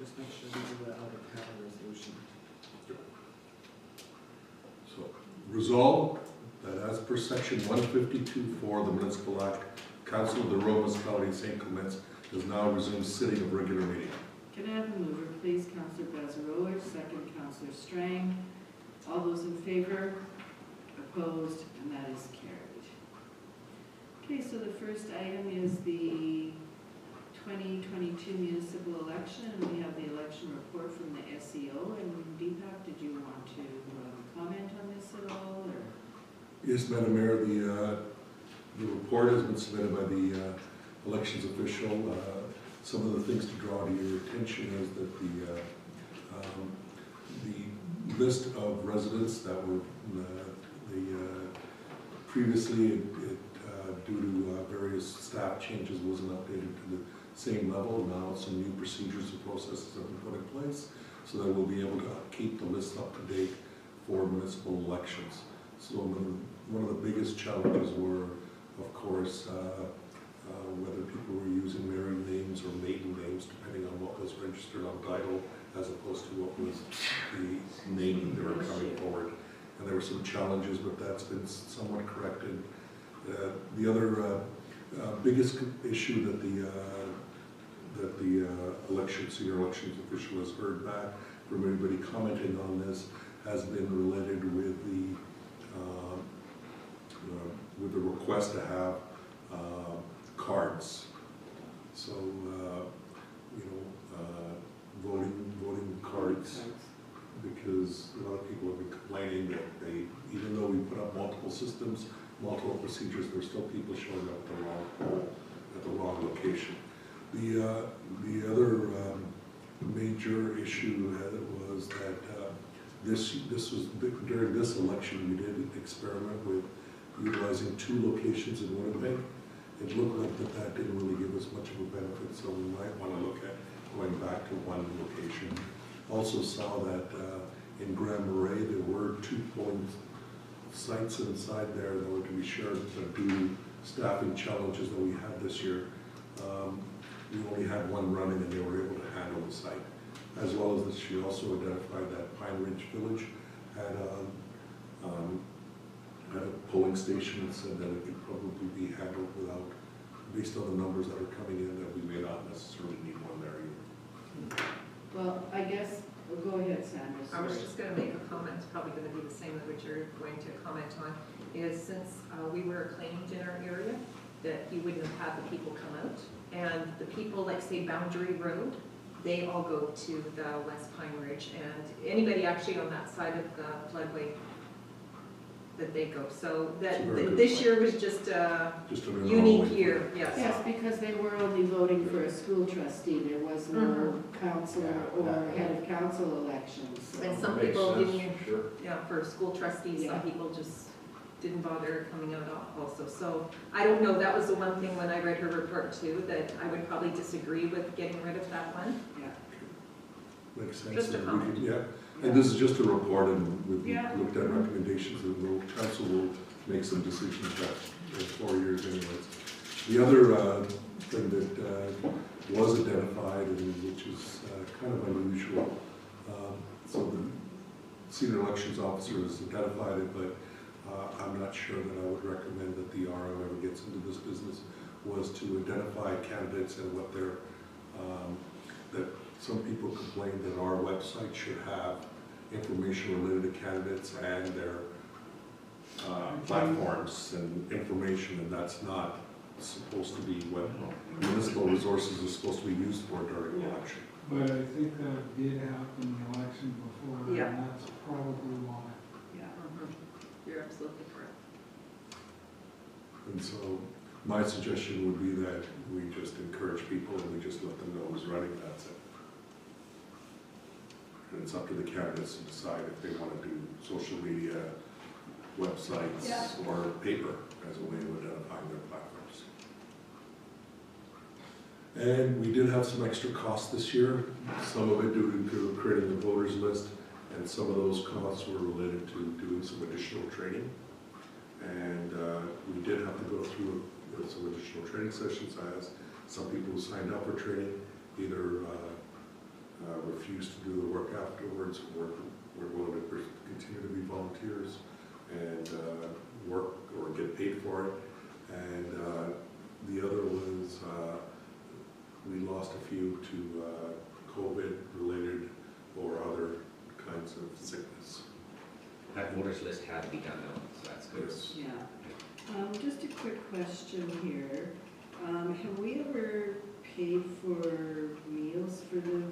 just make sure we do that out of town resolution. So, resolved that as per section 152.4 of the Municipal Act, Council of the Rural Municipality of St. Clements does now resume sitting of regular meeting. Can I have a mover, please? Councillor Bazarowicz, second Councillor Strang. All those in favor? Opposed? And that is carried. Okay, so the first item is the 2022 municipal election, and we have the election report from the SEO. And Deepak, did you want to comment on this at all? Or? Yes, Madam Mayor, the report has been submitted by the elections official. Some of the things to draw to your attention is that the list of residents that were previously, due to various staff changes, wasn't updated to the same level. Now some new procedures and processes have been put in place so that we'll be able to keep the list up to date for municipal elections. So one of the biggest challenges were, of course, whether people were using married names or maiden names, depending on what was registered on title, as opposed to what was the name they were coming forward. And there were some challenges, but that's been somewhat corrected. The other biggest issue that the senior elections official has heard back from everybody commenting on this has been related with the request to have cards. So voting cards, because a lot of people have been complaining that even though we put up multiple systems, multiple procedures, there's still people showing up at the wrong location. The other major issue was that this was during this election we did experiment with utilizing 2 locations in Winnipeg. It looked like that didn't really give us much of a benefit, so we might want to look at going back to 1 location. Also saw that in Grand Marais there were 2 polling sites inside there that were to be shared due to staffing challenges that we had this year. We only had 1 running and they were able to handle the site. As well as she also identified that Pine Ridge Village had a polling station and said that it could probably be handled without, based on the numbers that are coming in, that we may not necessarily need 1 there either. Well, I guess, go ahead, Sandra. I was just going to make a comment, it's probably going to be the same that what you're going to comment on, is since we were acclaimed in our area, that you wouldn't have had the people come out. And the people, like say Boundary Road, they all go to the West Pine Ridge, and anybody actually on that side of the floodway that they go. So that this year was just a unique year. Yes. Yes, because they were only voting for a school trustee. There was no council or head of council elections. So. And some people didn't. Sure. Yeah, for school trustees, some people just didn't bother coming out also. So I don't know. That was the one thing when I read her report too, that I would probably disagree with getting rid of that one. Yeah. Makes sense. Just a comment. And this is just a report, and we've looked at recommendations, and the council will make some decisions in 4 years anyways. The other thing that was identified, and which is kind of unusual, so the senior elections officer has identified it, but I'm not sure that I would recommend that the RM ever gets into this business, was to identify candidates and what their, that some people complained that our website should have information related to candidates and their platforms and information, and that's not supposed to be what municipal resources are supposed to be used for during the election. But I think that did happen in the election before, and that's probably why. Yeah, you're absolutely correct. And so my suggestion would be that we just encourage people and we just let them know who's running, that's it. And it's up to the candidates to decide if they want to do social media, websites, or paper as a way of identifying their platforms. And we did have some extra costs this year, some of it due to creating the voters list, and some of those costs were related to doing some additional training. And we did have to go through some additional training sessions. I asked some people who signed up for training, either refuse to do the work afterwards. We're willing to continue to be volunteers and work or get paid for it. And the other was we lost a few to COVID-related or other kinds of sickness. That voters list had to be done though, so that's good. Yes. Yeah. Just a quick question here. Have we ever paid for meals for the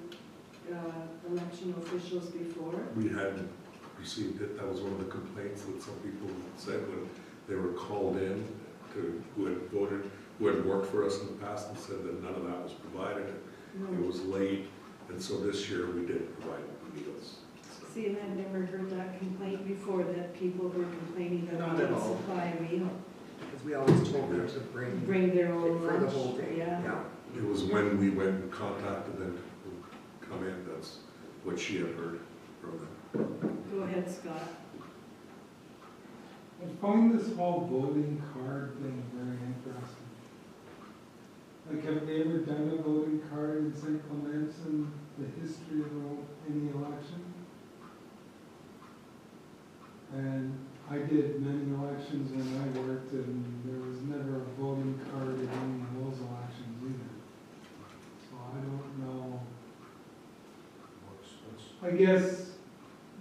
election officials before? We hadn't received it. That was one of the complaints that some people said when they were called in who had voted, who had worked for us in the past, and said that none of that was provided. It was late, and so this year we did provide meals. See, and I've never heard that complaint before, that people were complaining that Not we at didn't all. supply a meal. Because we always told them to Bring their own for the lunch. whole day. Yeah. It was when we went and contacted them to come in, that's what she had heard from them. Go ahead, Scott. I find this whole voting card thing very interesting. Like, have they ever done a voting card in St. Clements in the history of any election? And I did many elections when I worked, and there was never a voting card in any of those elections either. So I don't know. I guess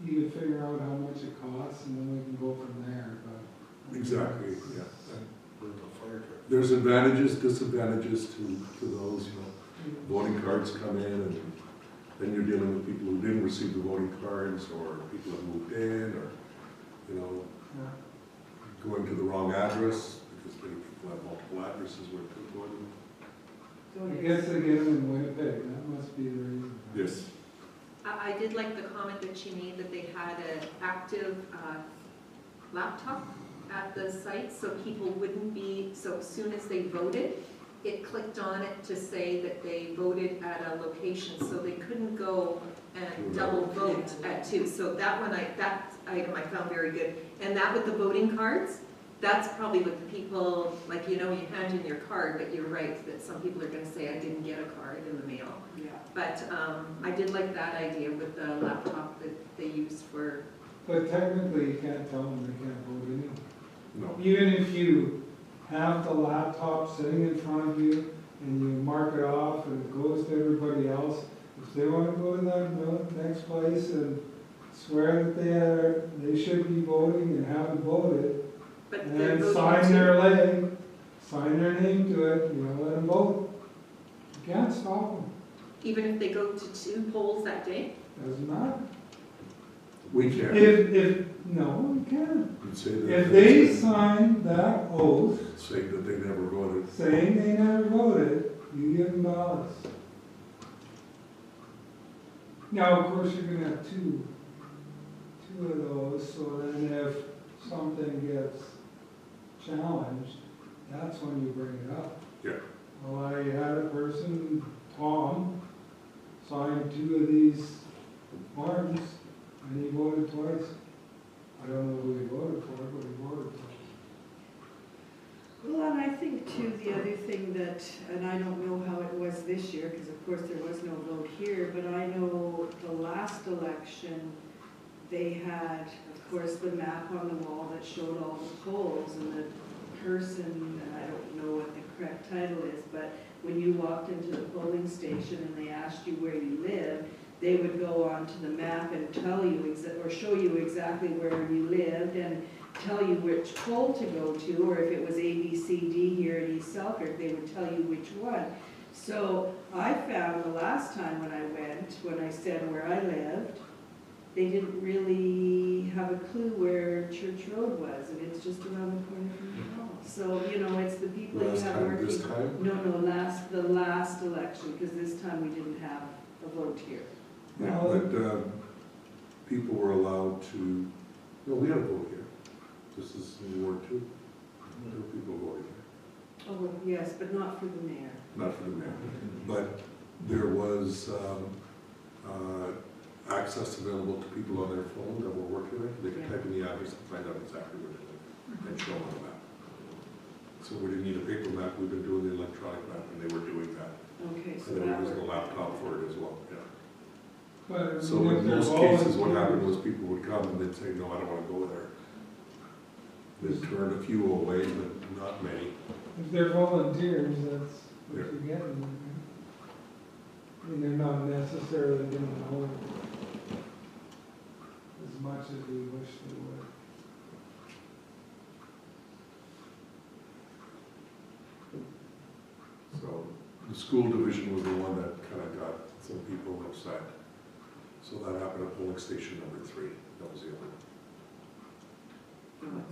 you could figure out how much it costs, and then we can go from there, but. Exactly, yeah. There's advantages, disadvantages to those, you know. Voting cards come in, and then you're dealing with people who didn't receive the voting cards, or people have moved in, or, you know, Yeah. going to the wrong address, because many people have multiple addresses where to go to. Go I ahead. guess they get them in Winnipeg, that must be the reason. Yes. I did like the comment that she made that they had an active laptop at the site, so people wouldn't be, so as soon as they voted, it clicked on it to say that they voted at a location, so they couldn't go and double vote at two. So that one, that item I found very good. And that with the voting cards, that's probably what the people, like, you know, you hand in your card, but you're right, that some people are gonna say, I didn't get a card in the mail. Yeah. But I did like that idea with the laptop that they used for, But technically, you can't tell them they can't vote anyway. No. Even if you have the laptop sitting in front of you and you mark it off and it goes to everybody else, if they want to go to that next place and swear that they should be voting and haven't voted, but and they're then voting sign too. their leg, sign their name to it, you know, let them vote. You can't stop them, Even if they go to two polls that day? doesn't matter. We can. No, you can't. You'd say that. If they sign that oath Say that they never voted. saying they never voted, you give them ballots. Now, of course, you're gonna have two of those, so then if something gets challenged, that's when you bring it up. Yeah. Well, I had a person, Tom, sign 2 of these forms, and he voted twice. I don't know who he voted for, but he voted twice. Well, and I think too, the other thing that, and I don't know how it was this year, because of course there was no vote here, but I know the last election, they had, of course, the map on the wall that showed all the polls, and the person, and I don't know what the correct title is, but when you walked into the polling station and they asked you where you live, they would go onto the map and tell you, or show you exactly where you lived, and tell you which poll to go to, or if it was A, B, C, D here in East Selkirk, they would tell you which one. So I found the last time when I went, when I said where I lived, they didn't really have a clue where Church Road was, and it's just around the corner from the house. So, you know, it's the people you Last have time, working. this time? No, the last election, because this time we didn't have a vote here. Yeah, but people were allowed to, no, we had a vote here. This is in Ward 2. There were people voting here. Oh, yes, but not for the mayor. Not for the mayor. But there was access available to people on their phone that were working there. They could type in the address and find out exactly where they live and show on the map. So we didn't need a paper map, we've been doing the electronic map, and they were doing that. Okay, so And then that we're using a worked. laptop for it as well, yeah. But I mean, So in if they're most cases, what volunteers- happened was people would come and they'd say, no, I don't wanna go there. They turned a few away, but not many. If they're volunteers, that's what Yeah. you're getting. I mean, they're not necessarily gonna know as much as we wish they would. So the school division was the one that kind of got some people upset. So that happened at polling station number 3. That was the other one.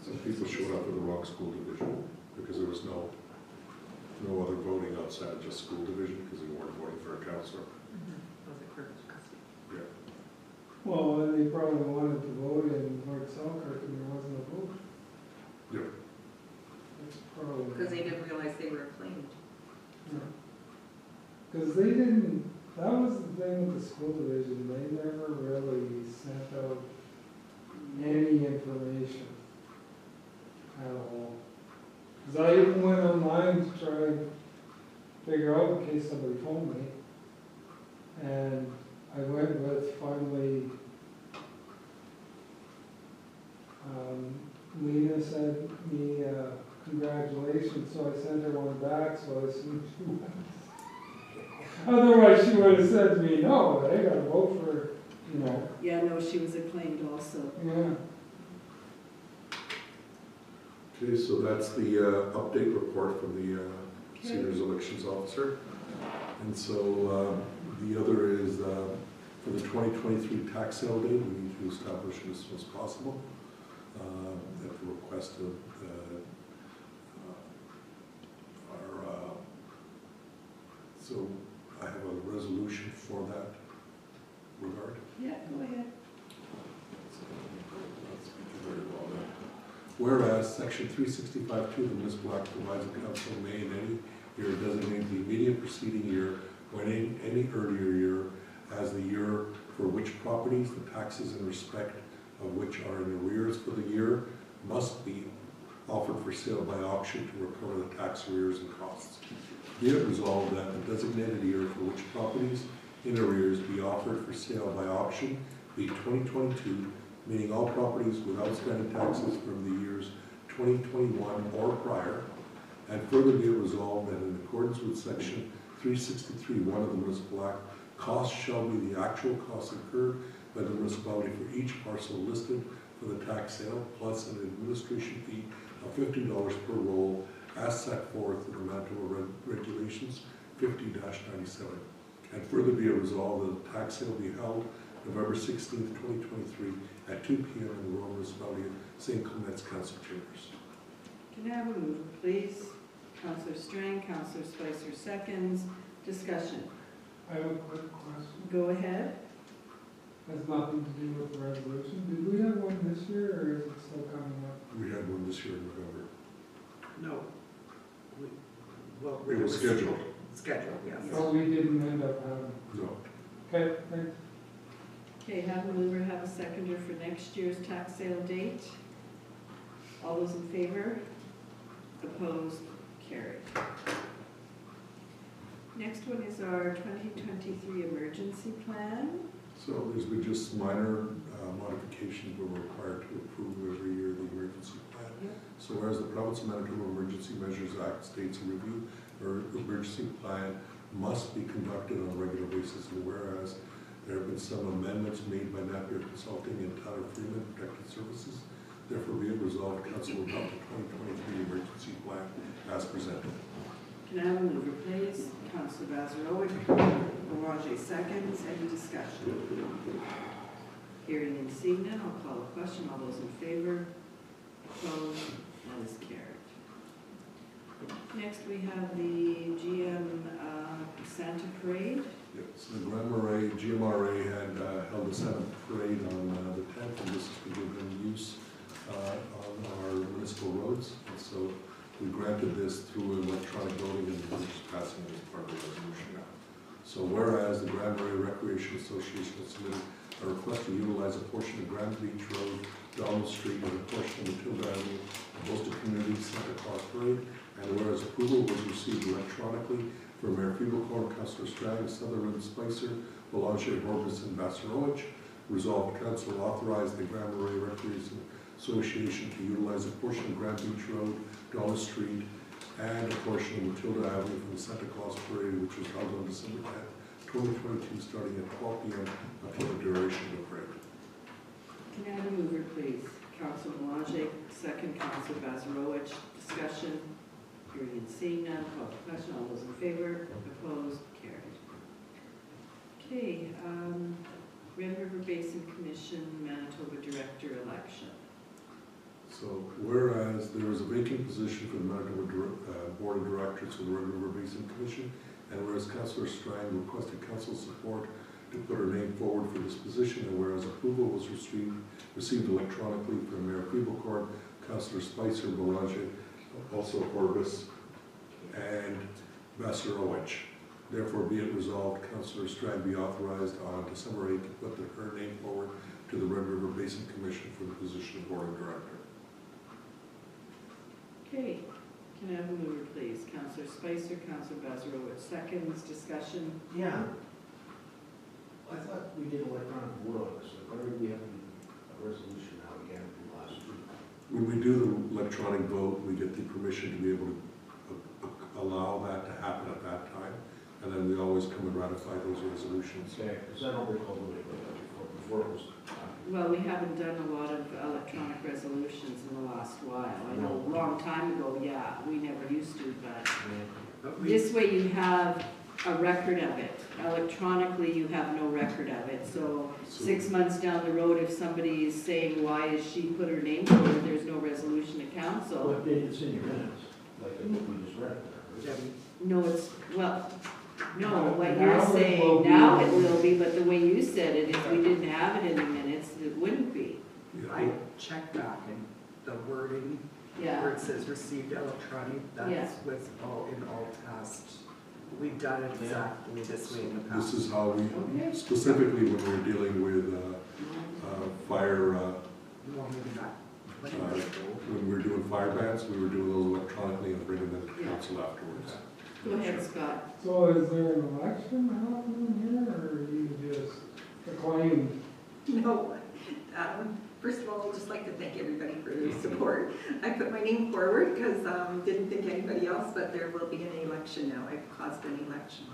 Some people showed up at the wrong school division because there was no other voting outside of just school division because they weren't voting for a counselor. Was it Curtis? Yeah. Well, and they probably wanted to vote in North Selkirk and there wasn't a vote. Yeah. That's probably. Because they didn't realize they were claimed. Because they didn't, that was the thing with the school division, they never really sent out any information at all. Because I even went online to try and figure out in case somebody phoned me. And I went with finally, Lena sent me congratulations, so I sent her one back, so I assumed she went. Otherwise, she would have said to me, no, I gotta vote for, you know, Yeah, no, she was acclaimed also. yeah. Okay, so that's the update report from the Okay. seniors elections officer. And so the other is for the 2023 tax sale date, we need to establish it as soon as possible at the request of our, so I have a resolution for that regard. Yeah, go ahead. Very well done. Whereas Section 365.2 of the Municipal Act provides the council may in any year designate the immediate preceding year or any earlier year as the year for which properties, the taxes in respect of which are in arrears for the year, must be offered for sale by auction to recover the tax arrears and costs. Be it resolved that the designated year for which properties in arrears be offered for sale by auction be 2022, meaning all properties with outstanding taxes from the years 2021 or prior, and further be it resolved that in accordance with Section 363(1) of the Municipal Act, costs shall be the actual costs incurred by the municipality for each parcel listed for the tax sale, plus an administration fee of $50 per roll as set forth in the Manitoba Regulations 50-97. And further be it resolved that the tax sale be held November 16th, 2023 at 2 p.m. in the Rural Municipality of St. Clement's Council Chambers. Can I have a mover, please? Counselor Strang, Counselor Spicer seconds. Discussion. I have a quick question. Go ahead. Has nothing to do with the resolution. Did we have one this year or is it still coming up? We had one this year in November. No. Well, It was scheduled. Scheduled, yes. Oh, we didn't end up having. No. Okay, thanks. Okay, have a mover, have a seconder for next year's tax sale date. All those in favor? Opposed? Carried. Next one is our 2023 emergency plan. So there's been just minor modifications we're required to approve every year the emergency plan. So whereas the Province of Manitoba Emergency Measures Act states a review or emergency plan must be conducted on a regular basis, and whereas there have been some amendments made by Napier Consulting and Tyler Freeman Protected Services, therefore be it resolved, Council will adopt the 2023 emergency plan as presented. Can I have a mover, please? Counselor Vazzarowicz, Boulanger seconds. Any discussion? Hearing and seeing none, I'll call a question. All those in favor? Opposed? That is carried. Next, we have the GM Santa Parade. Yes, so the GMRA had held a Santa Parade on the 10th, and this is to give them use on our municipal roads. And so we granted this through electronic voting, and we're just passing it as part of the resolution now. So whereas the Grand Marais Recreation Association has submitted a request to utilize a portion of Grand Beach Road, Donald Street, and a portion of Matilda Avenue to host a community Santa Claus parade, and whereas approval was received electronically For Mayor Feeblecorn, Councillor Strang, Sutherland, Spicer, Belanger, Orbis, and Vassarowicz. Resolved, council authorize the Grand Marais Recreation Association to utilize a portion of Grand Beach Road, Dollar Street, and a portion of Matilda Avenue for the Santa Claus Parade, which was held on December 10th, 2022, starting at 12 p.m. until the duration of the parade. Can I have a mover, please? Council Belanger, second Council Vassarowicz. Discussion, hearing and seeing none, call the question. All those in favor, opposed, carried. Okay, Red River Basin Commission Manitoba Director election. So whereas there is a vacant position for the Manitoba Board of Directors for the Red River Basin Commission, and whereas Councillor Strang requested council support to put her name forward for this position, and whereas approval was received electronically from Mayor Feeblecorn, Councillor Spicer, Belanger, also Orbis, and Vassarowicz. Therefore, be it resolved, Councillor Strang be authorized on December 8th to put her name forward to the Red River Basin Commission for the position of Board of Director. Okay, can I have a mover, please? Councillor Spicer, Councillor Vassarowicz, seconds. Discussion. Yeah. I thought we did electronic vote on this, why did we have a resolution now again from last week? When we do the electronic vote, we get the permission to be able to allow that to happen at that time, and then we always come and ratify those resolutions. Okay, because I don't recall doing it before it was. Well, we haven't done a lot of electronic resolutions in the last while. I know a long time ago, yeah, we never used to, but But we, this way you have a record of it. Electronically, you have no record of it. So 6 months down the road, if somebody is saying, why is she put her name forward, there's no resolution to council. But it's in your minutes, like what we just read. Debbie, No, it's, well, no, what Now you're it will saying, be. now it will be, but the way you said it, if we didn't have it in the minutes, it wouldn't be. Yeah. I checked back and the wording, Yeah. where it says received electronic, Yeah. that's what's all in all past. We've done it exactly this way in the This past. is how we, Okay. specifically when we're dealing with fire, Well, maybe not. when we were doing fire bans, we were doing those electronically and bringing them to Yeah. council afterwards. Go ahead, Scott. So is there an election happening here, or are you just acclaimed? No, first of all, I'd just like to thank everybody for their support. I put my name forward because didn't think anybody else, but there will be an election now. I've caused an election.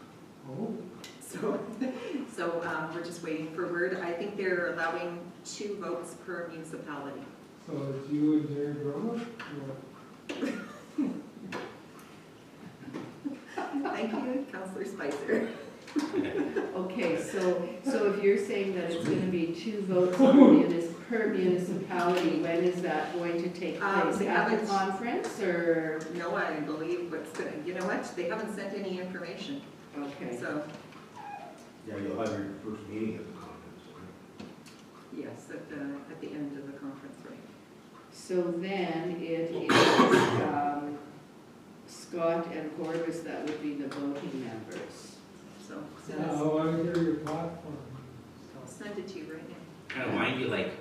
Oh, So we're just waiting for word. I think they're allowing 2 votes per municipality. so it's you and Jerry Drummond? Or- Thank you, Councillor Spicer. Okay, so if you're saying that it's gonna be 2 votes per municipality, when is that going to take place? They At the haven't- conference, or, No, I believe what's gonna, you know what? They haven't sent any information, okay. so Yeah, you'll have your first meeting at the conference. yes, at the end of the conference, right? So then it is Scott and Corbus that would be the voting members. So Yeah, I want to hear your platform. I'll send it to you right now. Kind of mind you, like,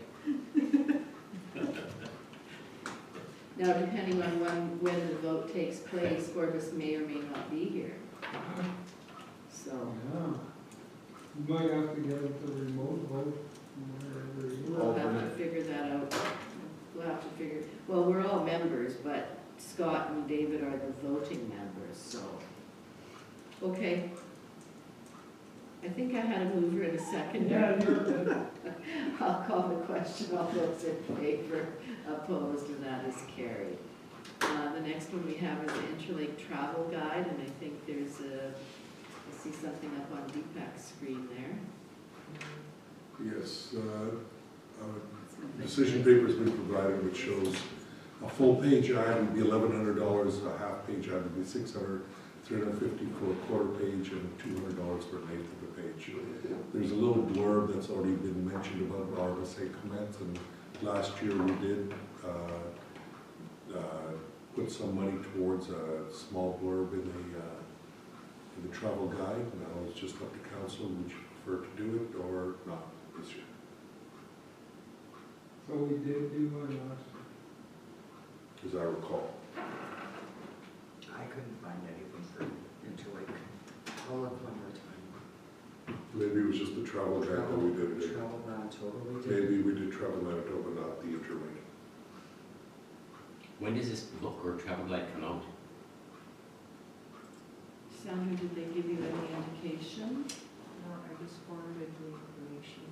Now, depending on when the vote takes place, Corbus may or may not be here. So, Yeah. You might have to get it to remote vote, wherever you we'll are. have to figure that out. We'll have to figure, well, we're all members, but Scott and David are the voting members, so. Okay. I think I had a mover and a seconder. Yeah, you're good. I'll call the question. All those in favor, opposed, and that is carried. The next one we have is the Interlake Travel Guide, and I think there's I see something up on Deepak's screen there. Yes, decision paper's been provided which shows a full page ad would be $1,100, a half page ad would be $600, $350 for a quarter page, and $200 for an eighth of a page. There's a little blurb that's already been mentioned about RSA comments, and last year we did put some money towards a small blurb in the travel guide. Now it's just up to council, would you prefer to do it or not this year? So we did do one last year. As I recall. I couldn't find anything for Interlake. I'll look one more time. Maybe it was just the travel guide that we did. Travel Manitoba, we did. Maybe we did travel Manitoba, not the Interlink. When does this book or travel guide come out? Sandra, did they give you any indication? No, I just forwarded the information.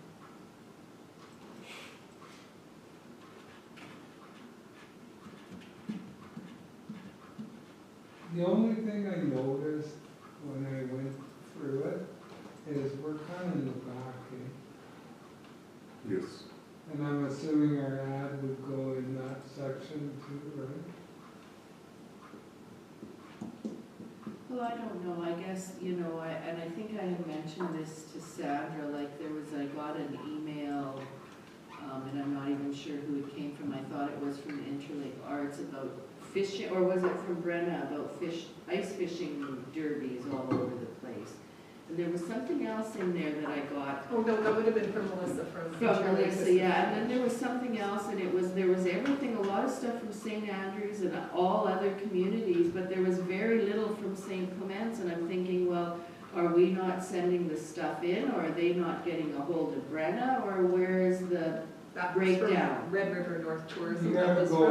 The only thing I noticed when I went through it is we're kind of in the back, eh? Yes. And I'm assuming our ad would go in that section too, right? Well, I don't know, I guess, you know, and I think I had mentioned this to Sandra, like I got an email, and I'm not even sure who it came from, I thought it was from Interlake Arts about fishing, or was it from Brenna about ice fishing derbies all over the place. And there was something else in there that I got Oh, no, that would have been from Melissa from. from Melissa, yeah, and then there was something else, and there was everything, a lot of stuff from St. Andrews and all other communities, but there was very little from St. Clements, and I'm thinking, well, are we not sending the stuff in, or are they not getting a hold of Brenna, or where is the, That was Breakdown. from Red River North Tourism. You that gotta was go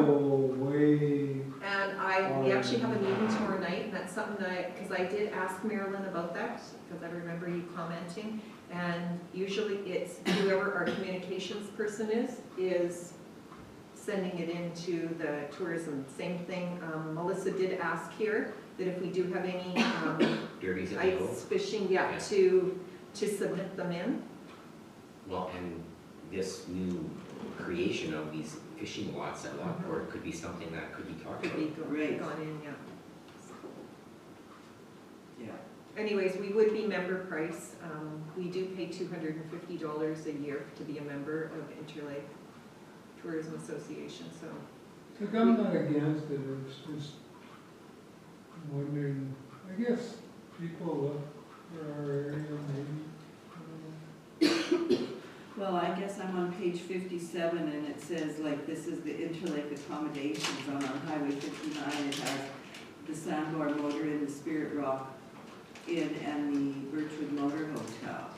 from. way, And we actually have a meeting tomorrow night, and that's something that, because I did ask Marilyn about that, because I remember you commenting, and usually it's whoever our communications person is sending it into the tourism. Same thing, Melissa did ask here, that if we do have any Derbies at the go? ice fishing, yeah, Yeah. to submit them in. Well, and this new creation of these fishing lots at Lockport could be something that could be talked Could about. be Right. gone in, yeah. yeah. Anyways, we would be member price. We do pay $250 a year to be a member of Interlake Tourism Association, so. like I'm not against it, it's just wondering, I guess people look for our area maybe. I don't know. Well, I guess I'm on page 57, and it says, like, this is the Interlake accommodations on Highway 59. It has the Sandbar Motor Inn, the Spirit Rock Inn, and the Birchwood Motor Hotel.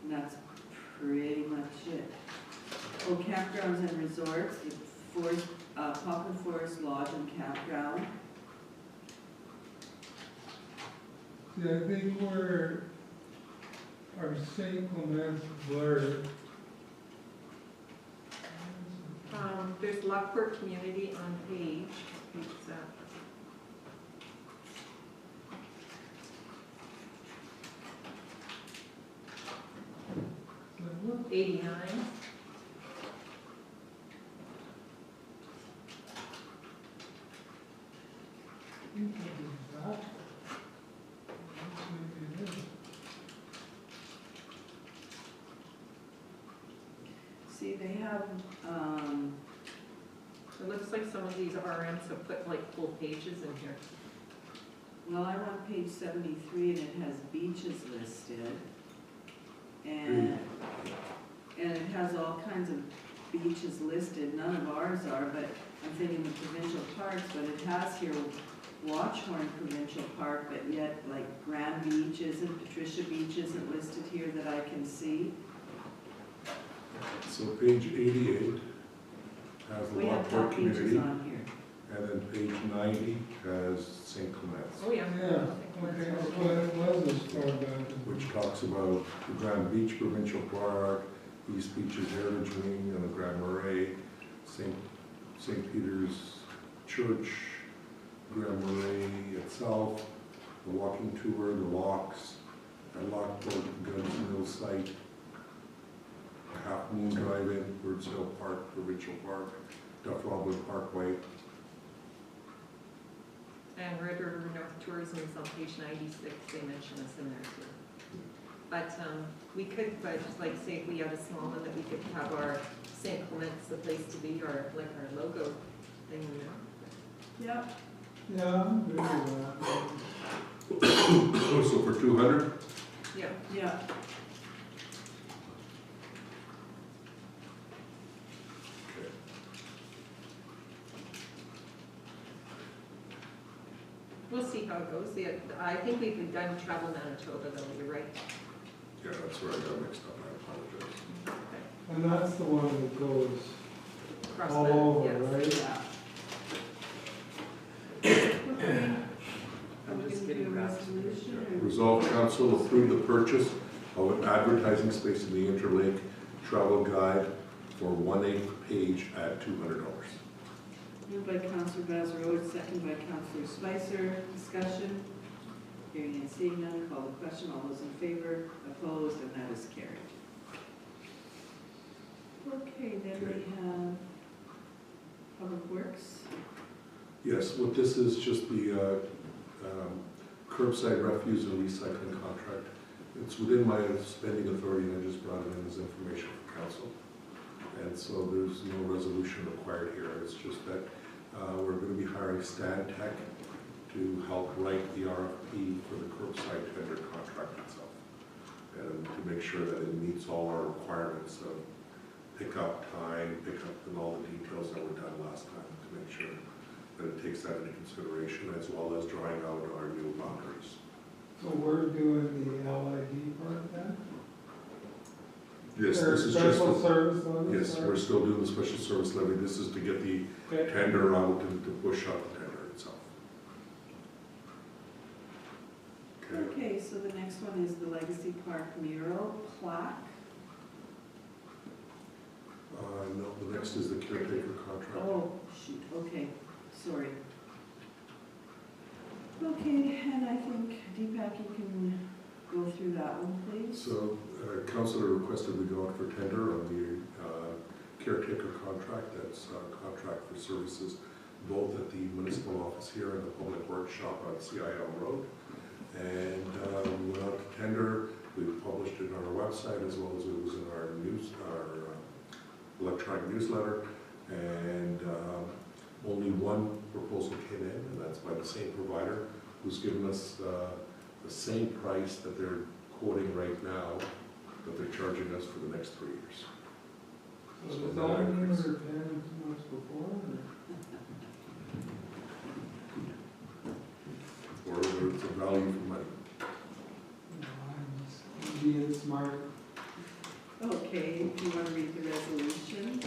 And that's pretty much it. Oh, campgrounds and resorts, the Pocket Forest Lodge and Campground. See, I think we're, our St. Clements blurred. There's Lockport Community on page, page is that? So what 89. do you think is that? Maybe it is. See, they have, It looks like some of these RMs have put like full pages in here. well, I'm on page 73, and it has beaches listed. And it has all kinds of beaches listed, none of ours are, but I'm thinking the provincial parks, but it has here Watchhorn Provincial Park, but yet like Grand Beach isn't, Patricia Beach isn't listed here that I can see. So page 88 has the We have Lockport top beaches community, on here. and then page 90 has St. Clements, Oh, yeah. Yeah, okay, well, it was as far back as. which talks about the Grand Beach Provincial Park, East Beaches Heritage Wing, and the Grand Marais, St. Peter's Church, Grand Marais itself, the walking tour, the locks, at Lockport, Guns Mill site, Half Moon Drive-In, Birds Hill Park, Provincial Park, Duff Robin Parkway. And Red River North Tourism is on page 96, they mention us in there too. But we could, but like say if we had a small one, that we could have our St. Clements, the place to be, or like our logo thing in there. Yep. Yeah, I'm good with that. Oh, so for 200? Yeah. Yeah. We'll see. how it goes. I think we've done Travel Manitoba though, you're right. Yeah, that's where I got mixed up, I apologize. And that's the one that goes Across all the- over, yes. right? Yeah. Okay. Are I'm we just gonna do getting a back to resolution or? Resolve council approve the purchase of an advertising space in the Interlake Travel Guide for 1/8 page at $200. Moved by Counselor Bass-Roach, second by Counselor Spicer. Discussion. Hearing and seeing none, call the question. All those in favor, opposed, and that is carried. Okay, then we have Public Works. Yes, what this is just the curbside refuse and recycling contract. It's within my spending authority, and I just brought it in as information for council. And so there's no resolution required here. It's just that we're going to be hiring Stan Tech to help write the RFP for the curbside tender contract itself, and to make sure that it meets all our requirements of pickup time, pickup, and all the details that were done last time, to make sure that it takes that into consideration, as well as drawing out our new boundaries. So we're doing the LID part then? Yes, Or this is just, special service on this yes, part? we're still doing the special service levy. This is to get the Okay. tender out and to push out the tender itself. Okay, Okay, so the next one is the Legacy Park mural plaque. no, the next is the caretaker contract. Oh, shoot, okay, sorry. Okay, and I think Deepak, you can go through that one, please. So, councilor requested we go out for tender on the caretaker contract. That's a contract for services both at the municipal office here and the public workshop on CIL Road. And we went out to tender. We published it on our website as well as it was in our electronic newsletter. And only one proposal came in, and that's by the same provider, who's given us the same price that they're quoting right now, that they're charging us for the next 3 years. So So does no that mean increase. we're paying too much before, or? Or it's a value for money. No, I'm just being smart. Okay, if you want to read the resolution.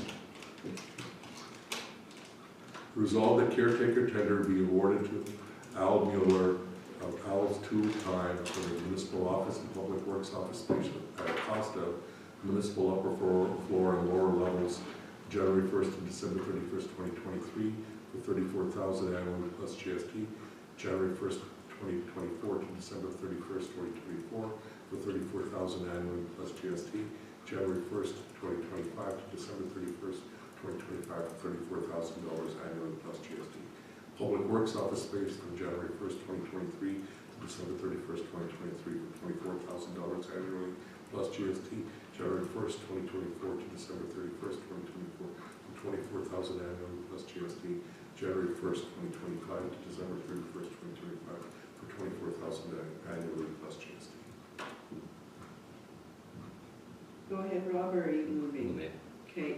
Resolve that caretaker tender be awarded to Al Mueller of Al's Tool Time for the municipal office and public works office station at a cost of municipal upper floor and lower levels, January 1st to December 31st, 2023, for $34,000 annually plus GST, January 1st, 2024 to December 31st, 2024, for $34,000 annually plus GST, January 1st, 2025 to December 31st, 2025, for $34,000 annually plus GST. Public Works office space from January 1st, 2023 to December 31st, 2023, for $24,000 annually plus GST. January 1st, 2024 to December 31st, 2024, for $24,000 annually plus GST. January 1st, 2025 to December 31st, 2025, for $24,000 annually plus GST. Go ahead, Rob, or are you moving? Move it. Okay,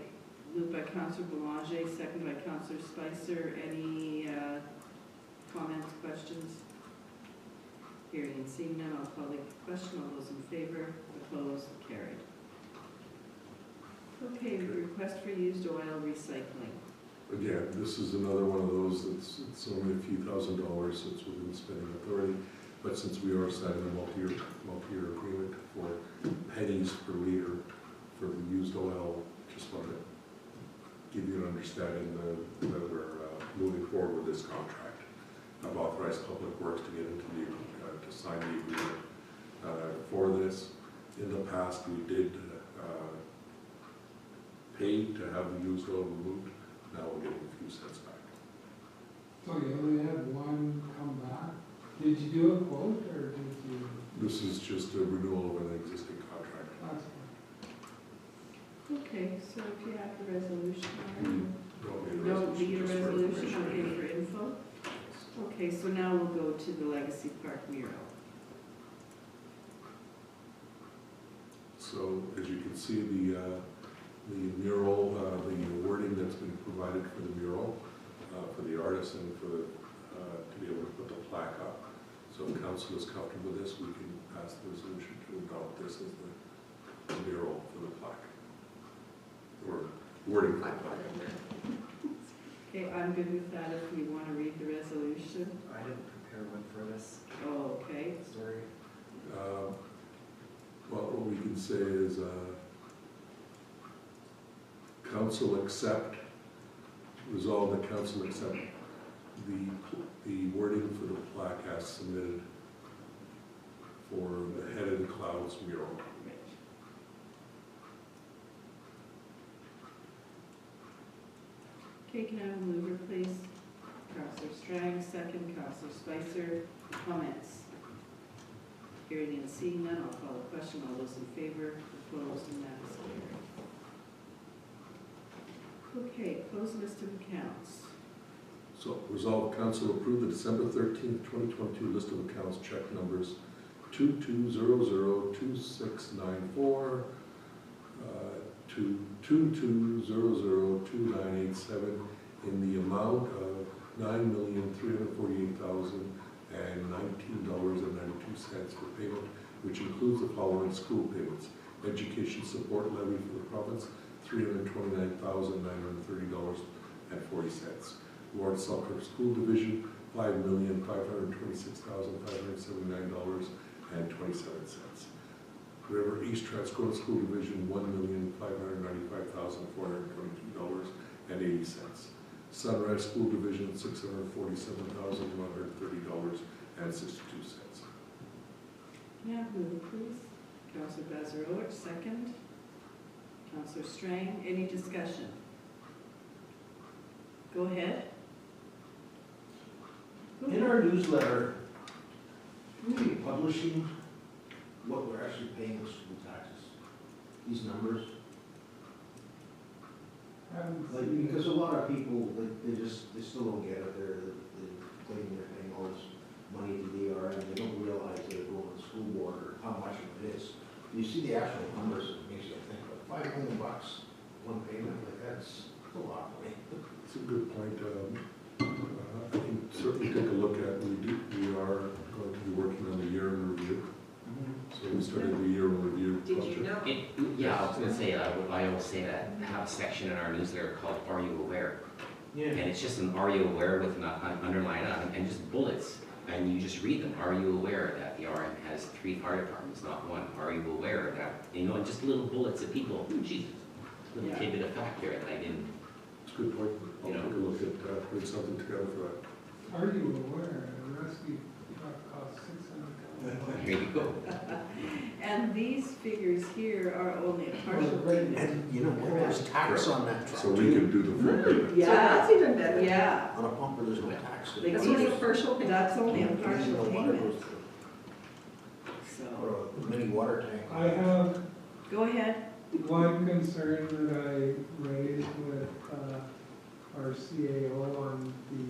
moved by Counselor Boulanger, second by Counselor Spicer. Any comments, questions? Hearing and seeing none, I'll call the question. All those in favor, opposed, carried. Okay, request for used oil recycling. Again, this is another one of those that's, it's only a few $1,000s, so it's within spending authority. But since we are signing a multi-year agreement for pennies per liter for the used oil, just want to give you an understanding that we're moving forward with this contract. I've authorized Public Works to get into the, to sign the agreement for this. In the past, we did pay to have the used oil removed. Now we're getting a few cents back. So you only had one come back? Did you do a quote, or did you? This is just a renewal of an existing contract. That's Okay, so if you have the resolution, Don't don't need need a just for resolution, information. okay, for info? Okay, so now we'll go to the Legacy Park mural. So as you can see, the mural, the wording that's been provided for the mural, for the artist and for to be able to put the plaque up. So if council is comfortable with this, we can pass the resolution to adopt this as the mural for the plaque. Or wording for the plaque. Okay, I'm good with that if you want to read the resolution. I didn't prepare one for this, Oh, okay. sorry. Well, what we can say is, council accept, resolve that council accept the wording for the plaque as submitted for the Head of the Clouds mural. Right. Okay, can I have a mover, please? Counselor Strang, second. Counselor Spicer, comments? Hearing and seeing none, I'll call the question. All those in favor, opposed, and that is carried. Okay, closed list of accounts. So resolve council approve the December 13th, 2022 list of accounts, check numbers 22002694, to 22002987 in the amount of $9,348,019.92 for payment, which includes the following school payments: education support levy for the province, $329,930.40. Lawrence Selkirk School Division, $5,526,579.27. River East Transcona School Division, $1,595,422.80. Sunrise School Division, $647,130.62. Yeah, mover, please. Counselor Bezarowicz, second. Counselor Strang, any discussion? Go ahead. Go In ahead. our newsletter, will we be publishing what we're actually paying the school taxes? These numbers? Like, because a lot of people, like, they still don't get it. They're claiming they're paying all this money to DR and they don't realize they're going to the school board or how much it is. You see the actual numbers, it makes you think, like, $5 million, one payment, like, that's a lot of money. It's a good point. I can certainly take a look at, we are going to be working on the year in review. So we started the year in review. Did you know? Yeah, I was gonna say, I always say that, have a section in our newsletter called Are You Aware? And it's just an Are You Aware with an underline and just bullets. And you just read them. Are you aware that the RM has 3 fire departments, not 1? Are you aware that, and just little bullets that people, Jesus, little Yeah. tidbit of fact there that I didn't. It's a good point. I'll You know. take a look at, putting something together for that. Are you aware a rescue truck costs $600,000? Here you go. And these figures here are only a partial payment. And you know what, there's tax on that truck So we too. can do the full payment. So that's even better. Yeah, On a pumper, there's no tax. Like That's only a partial payment. that's only a And partial the water payment, goes through. so, Or a mini water tank. I have go ahead. one concern that I raised with our CAO on the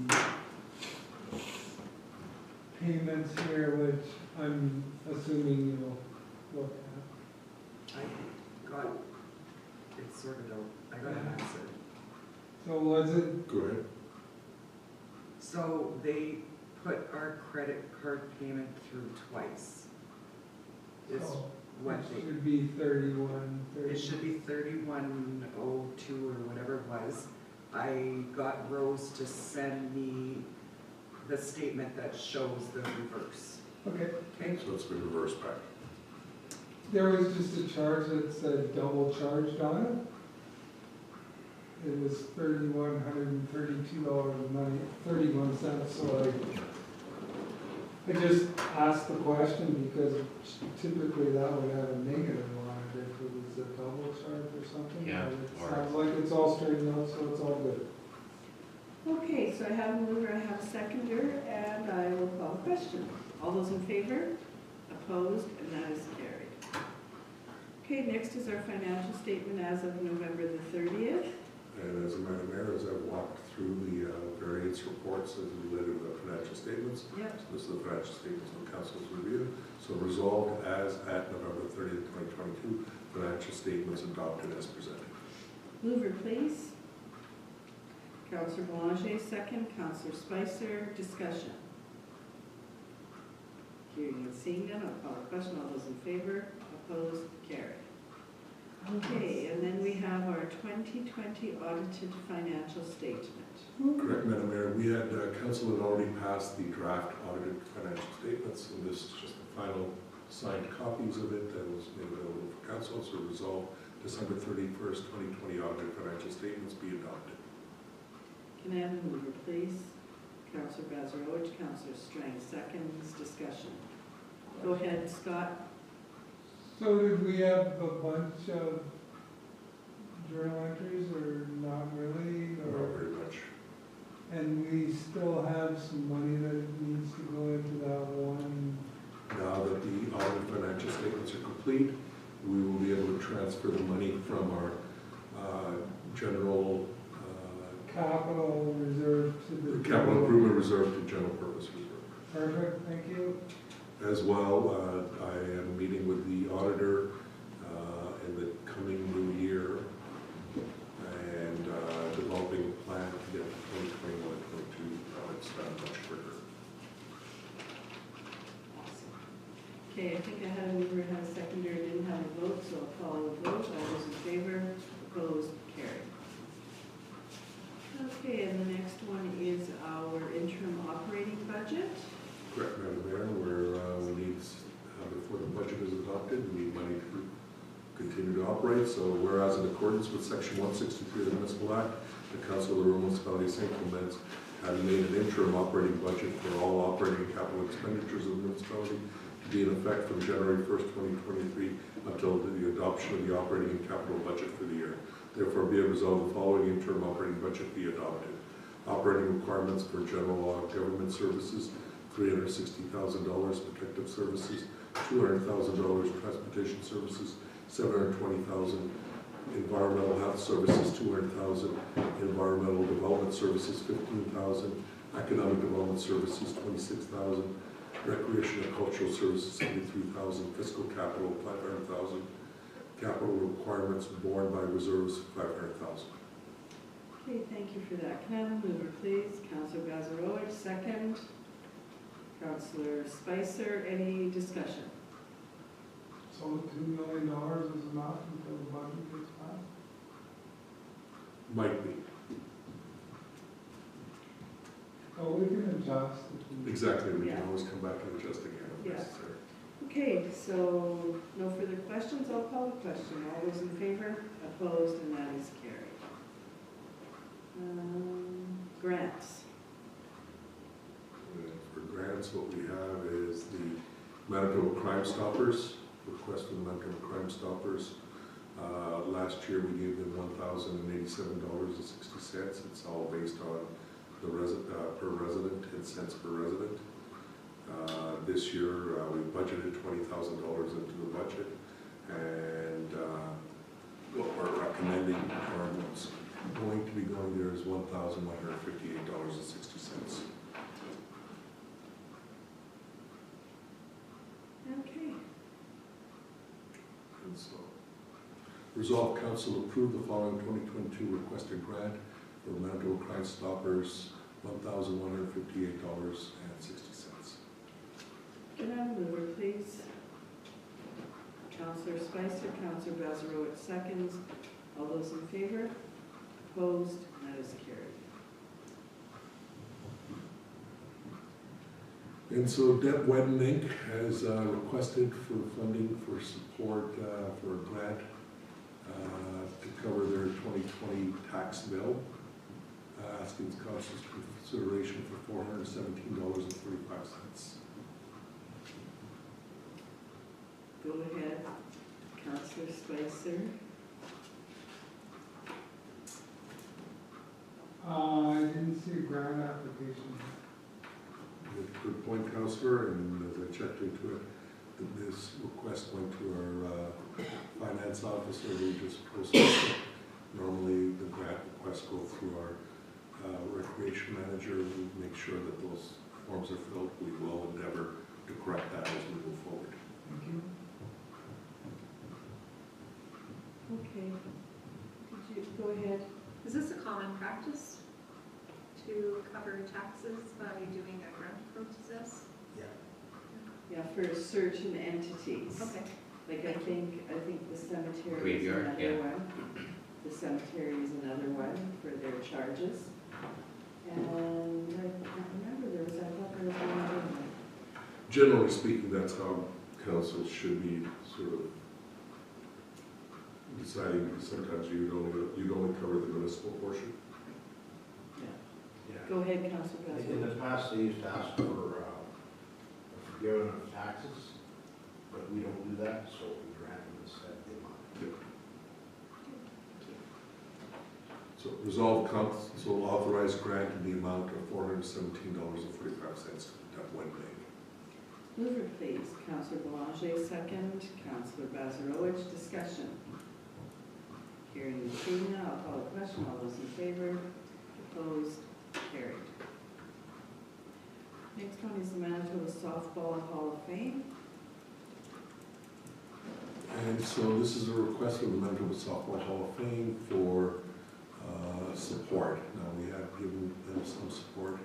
payments here, which I'm assuming you'll look at. I got it sorted out, I got an answer. So was it, Go ahead. So they put our credit card payment through twice. Is oh, what it they, should be 31, it should be 3102 or whatever it was. I got Rose to send me the statement that shows the reverse. Okay, Okay, So it's been reversed back. there was just a charge that said double charged on it. It was $3,132.31, so I just asked the question because typically that would have a negative on it if it was a double charge or something. Yeah, But it or- sounds like it's all straightened out, so it's all good. Okay, so I have a mover, I have a seconder, and I will call the question. All those in favor? Opposed? And that is carried. Okay, next is our financial statement as of November the 30th. And as a matter of mayor, as I've walked through the variance reports as related to the financial statements, Yep. so this is the financial statements of council's review. So resolved as at November 30th, 2022, financial statements adopted as presented. Mover, please. Counselor Boulanger, second. Counselor Spicer, discussion. Hearing and seeing none, I'll call a question. All those in favor, opposed, carried. Okay, and then we have our 2020 audited financial statement. Correct, Madam Mayor. We had, council had already passed the draft audited financial statements, and this is just the final signed copies of it that was made available for council. So resolve December 31st, 2020 audited financial statements be adopted. Can I have a mover, please? Councillor Bazarowicz, Councillor Strang, seconds, discussion. Go ahead, Scott. So did we have a bunch of journal entries or not really? Not Or, very much. and we still have some money that needs to go into that one? Now that the audited financial statements are complete, we will be able to transfer the money from our general Capital reserve to the. capital improvement reserve to general purpose reserve. Perfect, thank you. As well, I am meeting with the auditor in the coming new year and developing a plan to get 2021-22 audits done much quicker. Okay, I think I had a mover, had a seconder, didn't have a vote, so I'll call a vote. All those in favor, opposed, carried. Okay, and the next one is our interim operating budget. Correct, Madam Mayor, where we need, before the budget is adopted, we need money to continue to operate. So whereas in accordance with Section 163 of the Municipal Act, the Council of the Rural Municipality of St. Clements has made an interim operating budget for all operating capital expenditures of the municipality to be in effect from January 1st, 2023 until the adoption of the operating and capital budget for the year. Therefore, be it resolved, the following interim operating budget be adopted. Operating requirements for general government services, $360,000, protective services, $200,000, transportation services, $720,000, environmental health services, $200,000, environmental development services, $15,000, economic development services, $26,000, recreation and cultural services, $73,000, fiscal capital, $500,000, capital requirements borne by reserves, $500,000. Okay, thank you for that. Can I have a mover, please? Councillor Bazarowicz, second. Councillor Spicer, any discussion? So the $2 million is enough until the budget gets passed? Might be. Oh, we can adjust if we. Exactly, we Yeah. can always come back and adjust again if Yeah. necessary. Okay, so no further questions. I'll call the question. All those in favor, opposed, and that is carried. Grants. For grants, what we have is the Manitoba Crime Stoppers, request from the Manitoba Crime Stoppers. Last year, we gave them $1,087.60. It's all based on the per resident and cents per resident. This year, we budgeted $20,000 into the budget, and what we're recommending, or what's going to be going there, is $1,158.60. Okay. And so, resolve council approve the following 2022 requested grant for Manitoba Crime Stoppers, $1,158.60. Can I have a mover, please? Councillor Spicer, Councillor Bazarowicz, seconds. All those in favor? Opposed? That is carried. And so Deb Wedden Inc. has requested for funding for support for a grant to cover their 2020 tax bill, asking council's consideration for $417.45. Go ahead, Councillor Spicer. I didn't see a grant application. Good point, Councillor, and as I checked into it, this request went to our finance officer, who just processed it. Normally, the grant requests go through our recreation manager, who makes sure that those forms are filled. We will endeavor to correct that as we move forward. Thank you. Okay. Did you go ahead? Is this a common practice to cover taxes by doing a grant process? Yeah. Yeah, for certain entities. Okay. Like I think the cemetery is Graveyard, another yeah. one. The cemetery is another one for their charges. And I can't remember, I thought there was one other one. Generally speaking, that's how council should be sort of deciding, because sometimes you'd only cover the municipal portion. Yeah. Go ahead, Councilor In Basil. the past, they used to ask for a forgiveness of taxes, but we don't do that, so we grant them instead the amount. So resolve council authorize grant in the amount of $417.45 to Wayne Bank. Mover, please. Councilor Boulanger, second. Councilor Basil, discussion. Hearing and seeing none, I'll call the question. All those in favor? Opposed? Carried. Next one is the Manitoba Softball Hall of Fame. And so this is a request from the Manitoba Softball Hall of Fame for support. Now, we have given them some support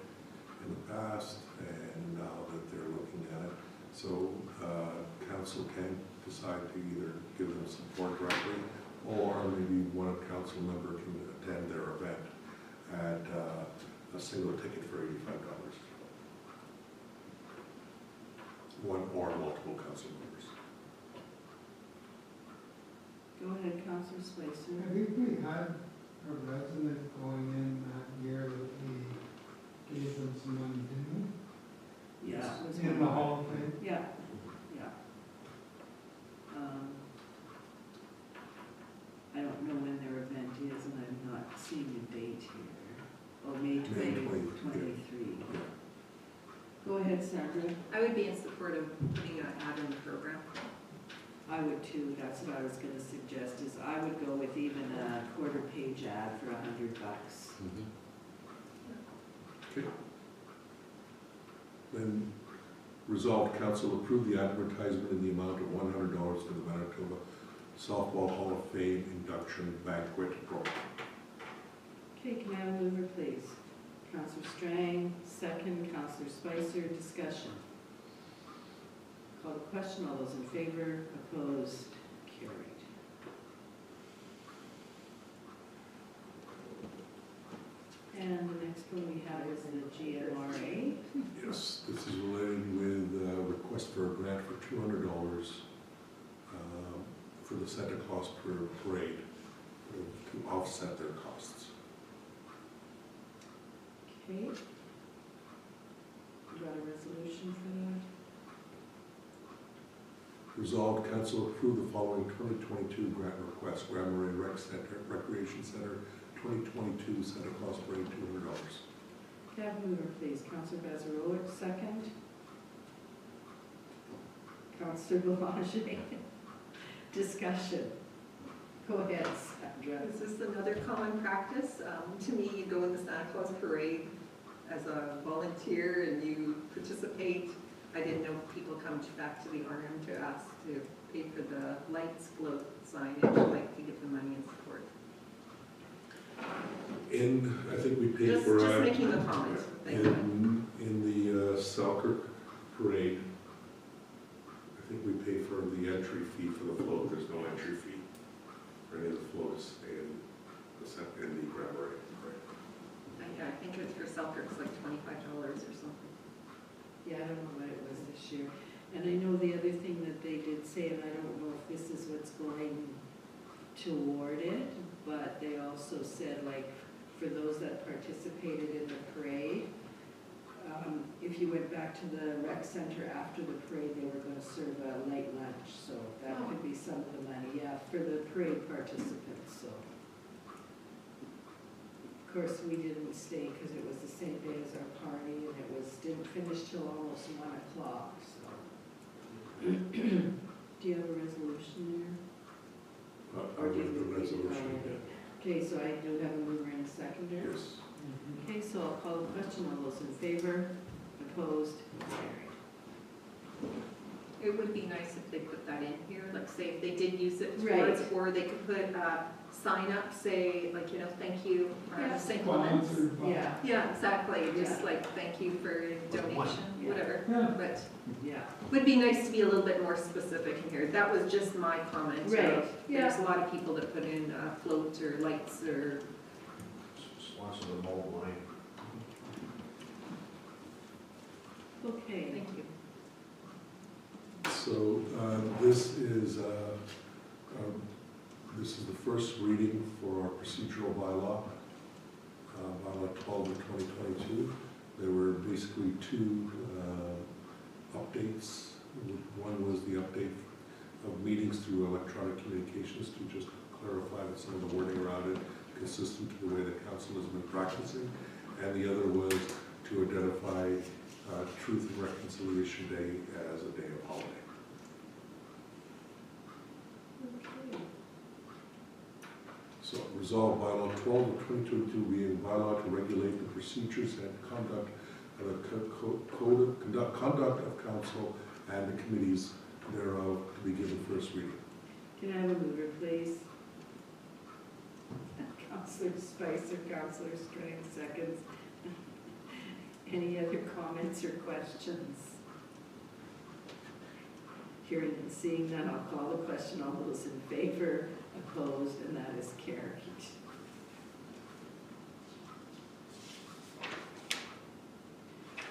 in the past, and now that they're looking at it, so council can decide to either give them support directly, or maybe one council member can attend their event at a single ticket for $85. One or multiple council members. Go ahead, Councilor Spicer. I think we had a resident going in that year that we gave them some money, didn't Yeah. it was we? In the Hall of Fame? Yeah, yeah. I don't know when their event is, and I'm not seeing a date here. Oh, May 2023. Go ahead, Sandra. I would be in support of putting an ad in the program. I would too, that's what I was gonna suggest, is I would go with even a quarter-page ad for $100. Okay. Then resolved, council approve the advertisement in the amount of $100 for the Manitoba Softball Hall of Fame induction banquet program. Okay, can I have a mover, please? Councilor Strang, second. Councilor Spicer, discussion. Call the question, all those in favor, opposed, carried. And the next one we have is the GMRA. Yes, this is related with a request for a grant for $200 for the Santa Claus parade to offset their costs. Okay. You got a resolution for that? Resolved, council approve the following 2022 grant request, Grand Marais Recreation Center, 2022 Santa Claus Parade, $200. Can I have a mover, please? Councilor Basil, second. Councilor Boulanger. Discussion. Go ahead, Sandra. Is this another common practice? To me, you go in the Santa Claus parade as a volunteer and you participate. I didn't know if people come back to the RM to ask to pay for the lights, float, signage, like to give them money and support. I think we paid for. Just making the comment. Thank you. In the Selkirk parade, I think we pay for the entry fee for the float. There's no entry fee for any of the floats in the Grand Marais. I think it's for Selkirk, it's like $25 or something. Yeah, I don't know what it was this year. And I know the other thing that they did say, and I don't know if this is what's going toward it, but they also said, like, for those that participated in the parade, if you went back to the rec center after the parade, they were gonna serve a late lunch, so that could be some of the money, yeah, for the parade participants, so. Of course, we didn't stay because it was the same day as our party, and it didn't finish till almost 1 o'clock, so. Do you have a resolution there? I'll read the resolution. Okay, so I do have a mover and a seconder. Yes. Okay, so I'll call the question. All those in favor? Opposed? Carried. It would be nice if they put that in here, like say if they did use it Right. towards, or they could put a sign up, say, like, you know, thank you, Yeah. St. Clements. Sponsored by. Yeah, Yeah, exactly, just Yeah. like, thank you for your donation, Yeah. whatever. Yeah. But yeah, would be nice to be a little bit more specific in here. That was just my comment. Right, There's a lot of people that put in floats or lights or, Sponsor the mobile line. okay. thank you. So this is the first reading for our procedural bylaw, bylaw 12 of 2022. There were basically two updates. One was the update of meetings through electronic communications to just clarify that some of the wording around it consistent to the way the council has been practicing. And the other was to identify Truth and Reconciliation Day as a day of holiday. Okay. So resolve bylaw 12 of 2022 being bylaw to regulate the procedures and conduct of the conduct of council and the committees thereof to be given first reading. Can I have a mover, please? Counselor Spicer, Counselor Strang, seconds. Any other comments or questions? Hearing and seeing none, I'll call the question. All those in favor, opposed, and that is carried.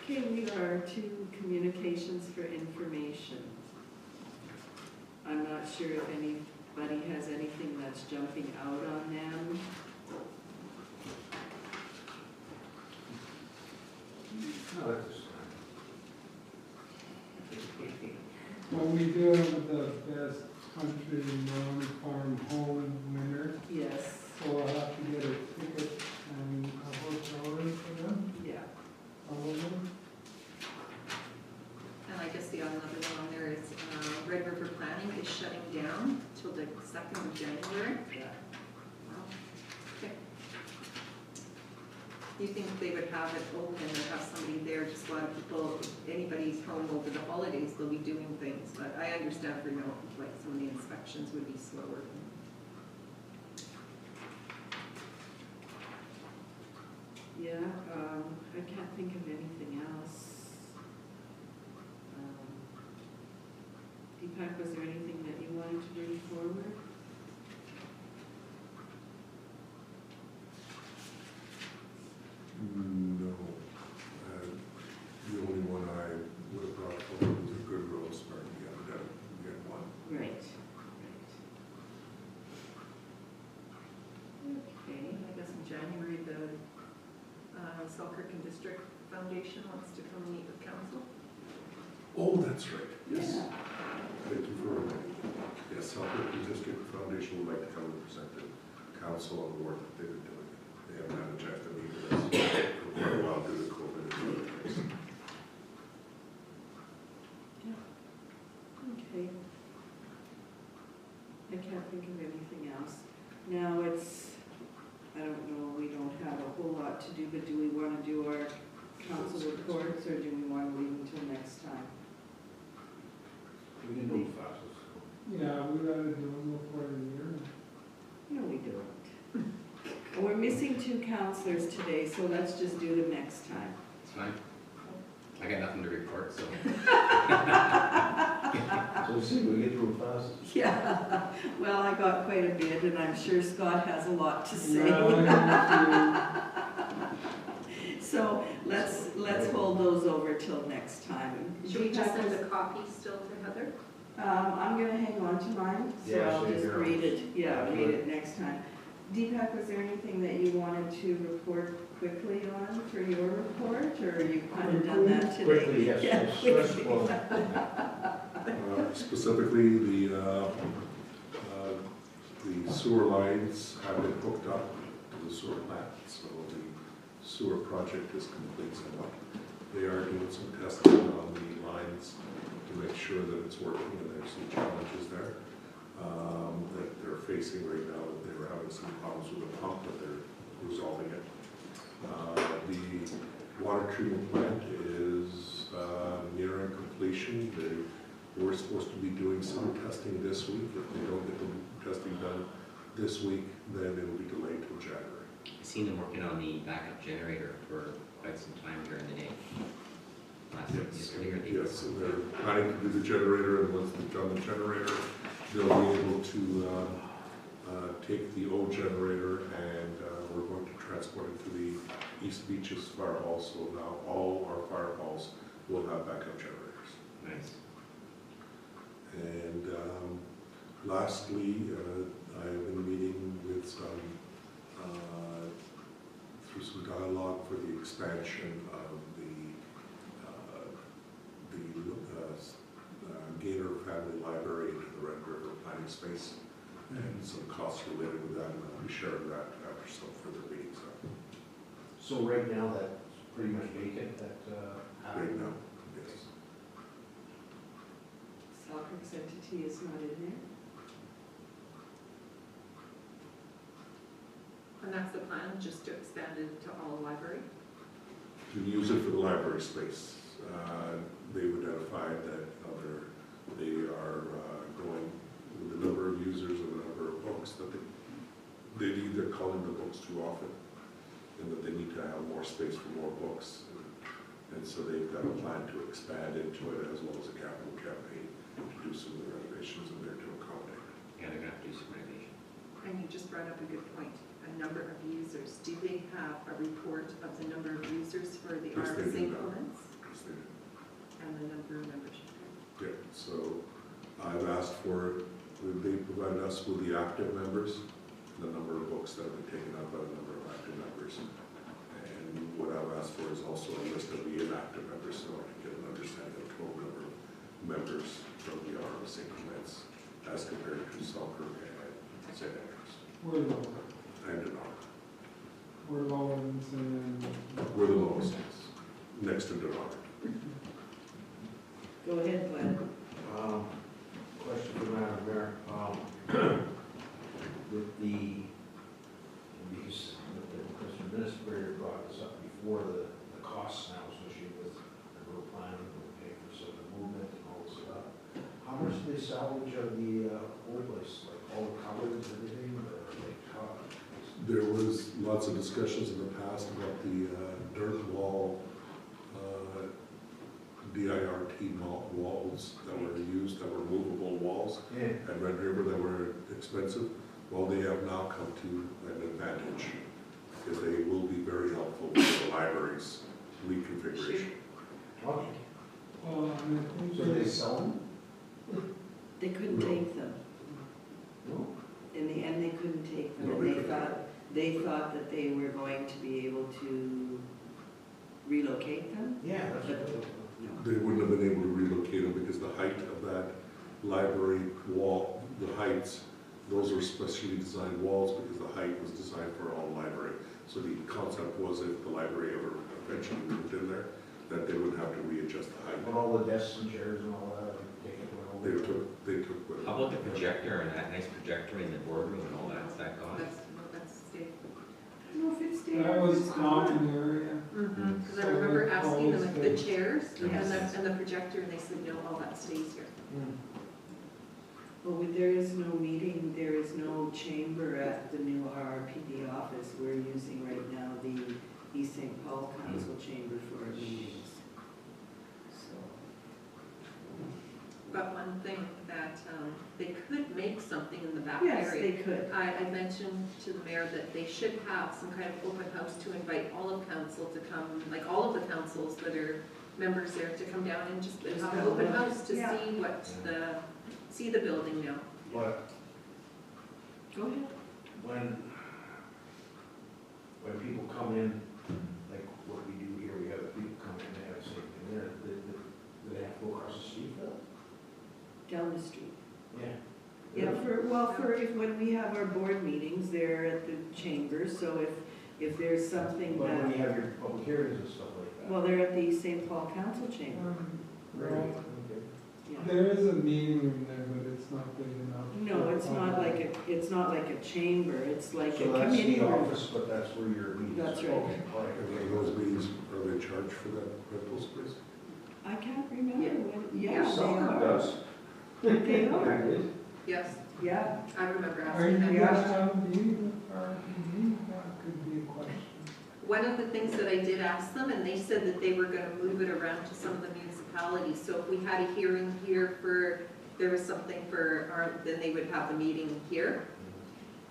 Okay, we are to communications for information. I'm not sure if anybody has anything that's jumping out on them. No, that's Well, we do have the best country non-farm home winner, Yes, so I'll have to get a ticket and a hotel room for them, yeah. probably. And I guess the other one on there is Red River Planning is shutting down till the 2nd of January. Yeah. Okay. You think they would have it open or have somebody there? Just a lot of people, if anybody's home over the holidays, they'll be doing things. But I understand for, you know, like some of the inspections would be slower. Yeah, I can't think of anything else. Deepak, was there anything that you wanted to bring forward? No. The only one I would have brought forward was a good roast, but we had one. Right, right. Okay, I guess in January, the Selkirk and District Foundation wants to come meet with council. Oh, that's right, yes. Yeah. Thank you for reminding me. Yes, Selkirk District Foundation would like to come and present to council on the work that they've been doing. They haven't had a chance to meet with us for quite a while due to COVID and other things. Okay. I can't think of anything else. Now it's, I don't know, we don't have a whole lot to do, but do we want to do our council reports or do we want to leave until next time? We can move fast. Yeah, we gotta do them before the year. No, we don't. We're missing 2 counselors today, so let's just do them next time. It's fine. I got nothing to report, so. So see, we get through it fast. Yeah, well, I got quite a bit and I'm sure Scott has a lot to say. Yeah, So let's hold those over till next time. Should we just send a copy still to Heather? I'm gonna hang on to mine, so Yeah, I'll same just here. read it, read it next time. Deepak, was there anything that you wanted to report quickly on for your report, or you kind of done that today? Quickly, yes. Yeah, Yes, quickly. well, Specifically, the sewer lines have been hooked up to the sewer plant, so the sewer project is complete somewhat. They are doing some testing on the lines to make sure that it's working, and there's some challenges there that they're facing right now. They were having some problems with the pump, but they're resolving it. The water treatment plant is nearing completion. We're supposed to be doing some testing this week. If they don't get the testing done this week, then it'll be delayed till January. I've seen them working on the backup generator for quite some time during the day. Yesterday or the day Yes, before. so they're planning to do the generator, and once they've done the generator, they'll be able to take the old generator, and we're going to transport it to the East Beaches Fire Hall, so now all our fire halls will have backup generators. Nice. And lastly, I have been meeting with some, through some dialogue for the expansion of the Gaynor Family Library into the Red River planning space, and some costs related with that, and I'll be sharing that after some further meetings. So right now, that's pretty much vacant, that, Right now, yes. Selkirk's entity is not in there? And that's the plan, just to expand it to all library? To use it for the library space. They've identified that they are going with the number of users and the number of books that they need, they're calling the books too often, and that they need to have more space for more books. And so they've got a plan to expand into it, as well as a capital campaign to do some of the renovations in there to accommodate. Yeah, they're gonna have to do some renovation. And you just brought up a good point, a number of users. Do they have a report of the number of users for the Yes, they R. do St. now. Clements Yes, they do. and the number of membership? Yeah, so I've asked for, they provide us with the active members, the number of books that have been taken up by the number of active members. And what I've asked for is also a list of the inactive members, so I can get an understanding of the total number of members from the R of St. Clements as compared to Selkirk and St. Andrews We're low, and Denard. we're lower than saying, We're the lowest, next to Denard. Go ahead, Glenn. Question for Madam Mayor. With the, because Mr. Administrator brought this up before, the costs now associated with the road plan, and paying for some of the movement and all this stuff. How much do they salvage of the whole place, like all the covers and everything, or like how? There was lots of discussions in the past about the dirt wall, DIRT walls that were used, that were movable walls Yeah. at Red River that were expensive. Well, they have now come to an advantage, because they will be very helpful with the library's reconfiguration. Okay. well, and I think So they there's, sell them? They couldn't No. take them. No. In the end, they couldn't take them, No, and they they couldn't. they thought that they were going to be able to relocate them? Yeah, that's what. They wouldn't have been able to relocate them because the height of that library wall, the heights, those are specially designed walls because the height was designed for all library. So the concept was if the library ever eventually moved in there, that they would have to readjust the height. But all the desks and chairs and all that, take it away. They took with How about the projector and that nice projector in the boardroom and all that, is that gone? That's state. I don't know if it's there. that was common area. Because I remember asking them if the Yes. chairs Yes. and the projector, and they said, no, all that stays here. Well, there is no meeting, there is no chamber at the new RRPD office. We're using right now the East St. Paul Council chamber for our meetings. So, But one thing that they could make something in the back yes, area. they could. I mentioned to the mayor that they should have some kind of open house to invite all of council to come, like all of the councils that are members there to come down and just have an open house to Yeah. see the building now. But Go ahead. when people come in, like what we do here, we have the people come in, they have the same thing there, do they have to go across the street for that? Down the street. Yeah. Yeah, when we have our board meetings, they're at the chamber, so if there's something But when you that, have your public hearings and stuff like that. well, they're at the St. Paul Council chamber. Really? Well, Okay. Yeah. there is a meeting room there, but it's not big enough. No, it's not like a chamber, it's like a So that's committee the room. office, but that's where your meetings. That's right. Okay, all right, And okay. those meetings, are they charged for that rental space? I can't remember Yeah. when, yeah, they Selkirk are. does. They are. Yes, Yeah, I remember Are you asking that gonna question. have the RPD? That could be a question. One of the things that I did ask them, and they said that they were gonna move it around to some of the municipalities. So if we had a hearing here for, there was something for our, then they would have the meeting here.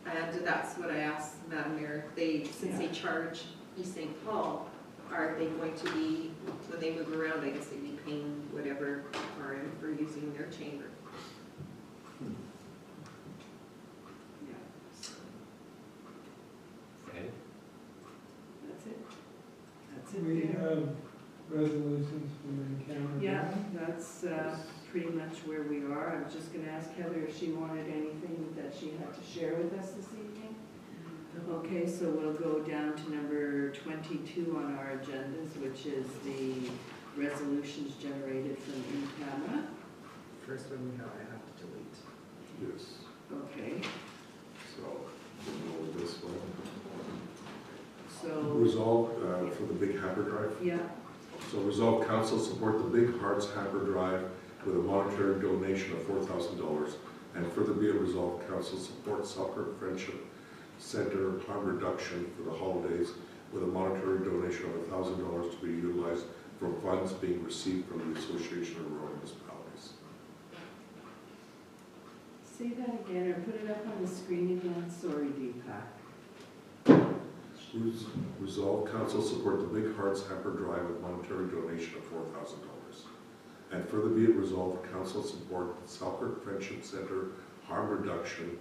And that's what I asked Madam Mayor, they, since they charge East St. Paul, are they going to be, when they move around, I guess they'd be paying whatever RM for using their chamber. yeah, so Okay. that's it. That's it We there. have resolutions from the county. Yeah, that's pretty much where we are. I was just gonna ask Heather if she wanted anything that she had to share with us this evening. Okay, so we'll go down to number 22 on our agendas, which is the resolutions generated from in-camera. First one we have, I have to delete. Yes, Okay, so, we'll go with this one. so, Resolve for the Big Hamper Drive. yeah, So resolve council support the Big Hearts Hamper Drive with a monetary donation of $4,000. And further be it resolved, council support Soccer Friendship Center harm reduction for the holidays with a monetary donation of $1,000 to be utilized from funds being received from the Association of Rural Municipalities. say that again, or put it up on the screen again. Sorry, Deepak. Resolve council support the Big Hearts Hamper Drive with monetary donation of $4,000. And further be it resolved, council support the Selkirk Friendship Center harm reduction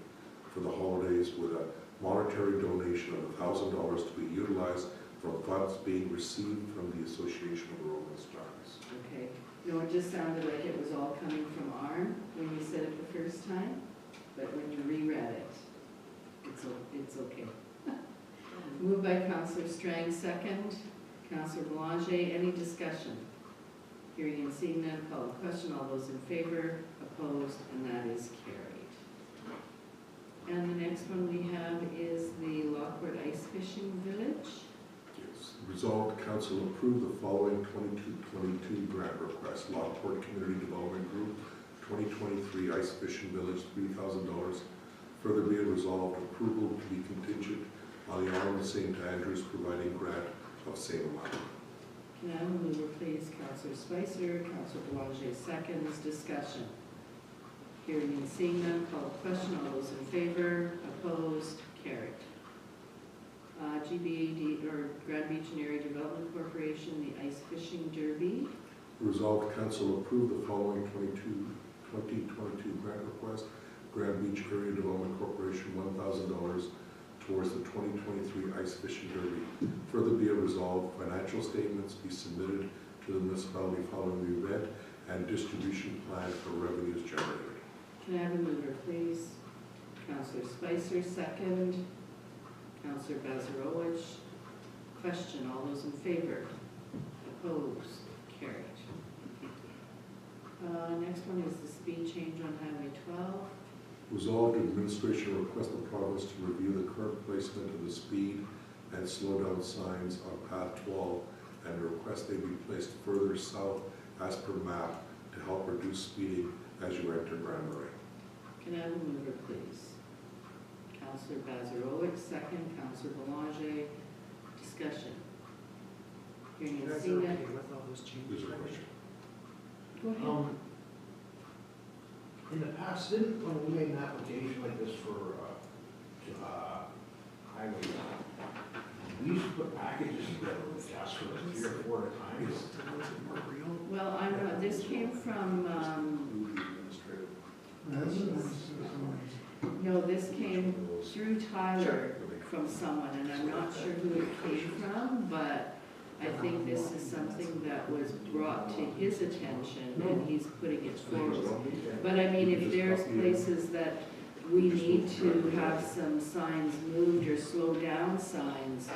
for the holidays with a monetary donation of $1,000 to be utilized from funds being received from the Association of Rural Municipalities. Okay, no, it just sounded like it was all coming from ARM when you said it the first time, but when you reread it, it's okay. Moved by Councillor Strang, second. Councillor Boulanger, any discussion? Hearing and seeing none, call the question. All those in favor, opposed, and that is carried. And the next one we have is the Lockwood Ice Fishing Village. Yes. Resolved, council approve the following 22 grant requests. Lockport Community Development Group, 2023 Ice Fishing Village, $3,000. Further be it resolved, approval to be contingent on the Island of St. Andrews providing grant of same amount. Can I have a mover, please? Councillor Spicer, Councillor Boulanger seconds, discussion. Hearing and seeing none, call the question. All those in favor, opposed, carried. GBAD, or Grand Beach and Area Development Corporation, the Ice Fishing Derby. Resolved, council approve the following 2022 grant request. Grand Beach Area Development Corporation, $1,000 towards the 2023 Ice Fishing Derby. Further be it resolved, financial statements be submitted to the municipality following the event and distribution plan for revenues generated. Can I have a mover, please? Councillor Spicer, second. Councillor Bazarowicz. Question, all those in favor? Opposed? Carried. Next one is the speed change on Highway 12. Resolved, administration request the province to review the current placement of the speed and slow down signs on Path 12 and request they be placed further south as per map to help reduce speeding as you enter Grand Marais. Can I have a mover, please? Councillor Bazarowicz, second. Councillor Boulanger. Discussion. Hearing You and guys are seeing okay none. with all those changes? There's a question. Go ahead. In the past, when we made an application like this for, highway, we used to put packages together with gas for 3 or 4 at a time. Just a little bit more real. Well, I'm, this came from, no, this came through Tyler from someone, and I'm not sure who it came from, but I think this is something that was brought to his attention, and he's putting it forward. But I mean, if there's places that we need to have some signs moved or slow down signs,